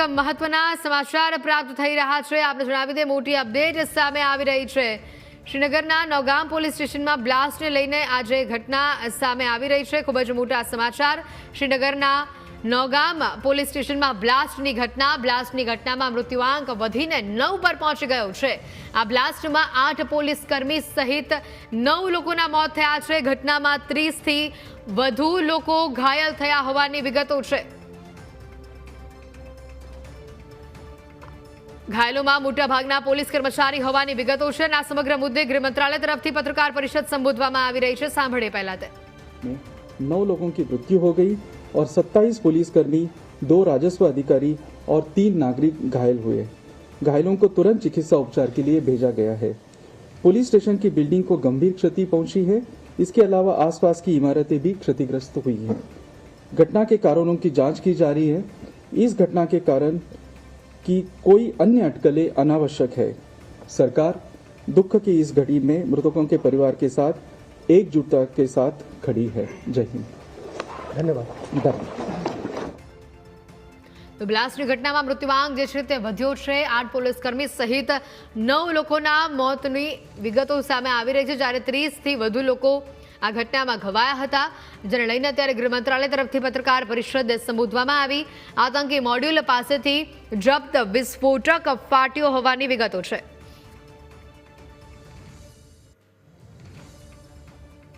મહત્વના સમાચાર પ્રાપ્ત થઈ રહ્યા છે। આપણે જણાવી દઈએ મોટી અપડેટ સામે આવી રહી છે। શ્રીનગરના નૌગામ પોલીસ સ્ટેશનમાં બ્લાસ્ટને લઈને આજે ઘટના સામે આવી રહી છે। ખૂબ જ મોટા સમાચાર। શ્રીનગરના નૌગામ પોલીસ સ્ટેશનમાં બ્લાસ્ટની ઘટનામાં મૃત્યુઆંક વધીને 9 પર પહોંચી ગયો છે। આ બ્લાસ્ટમાં 8 પોલીસ કર્મી સહિત 9 લોકોના મોત થયા છે। ઘટનામાં 30 થી વધુ લોકો ઘાયલ થયા હોવાની વિગતો છે। ઘાયલોમાં મોટાભાગના પોલીસ કર્મચારી હોવાની વિગતો છે। આ સમગ્ર મુદ્દે ગૃહ મંત્રાલય તરફથી પत्रकार परिषद संबोधવામાં આવી રહી છે। સાંભળીએ પહેલા તે 9 लोगों की मृत्यु हो गई और 27 पुलिसकर्मी, 2 राजस्व अधिकारी और 3 नागरिक घायल हुए। घायलों को तुरंत चिकित्सा उपचार के लिए भेजा गया है। पुलिस स्टेशन की बिल्डिंग को गंभीर क्षति पहुंची है। इसके अलावा आसपास की इमारतें भी क्षतिग्रस्त हुई हैं। घटना के कारणों की जांच की जा रही है। इस घटना के कारण कि कोई अन्य अटकलें अनावश्यक है। सरकार दुख की इस घड़ी में मृतकों के परिवार के साथ एकजुटता के साथ खड़ी है। जय हिंद। धन्यवाद। तो બ્લાસ્ટની ઘટનામાં મૃત્યુઆંક જે છે તે વધ્યો છે। 8 પોલીસકર્મી સહિત 9 લોકોના મોતની વિગતો સામે આવી રહી છે, જ્યારે 30 થી વધુ લોકો આ ઘટનામાં ઘવાયા હતા, જેને લઈને અત્યારે ગૃહ મંત્રાલય તરફથી પत्रकार परिषद સંબોધવામાં આવી। આતંકી મોડ્યુલ પાસેથી જપ્ત વિસ્ફોટક ફાટ્યો હોવાની વિગતો છે।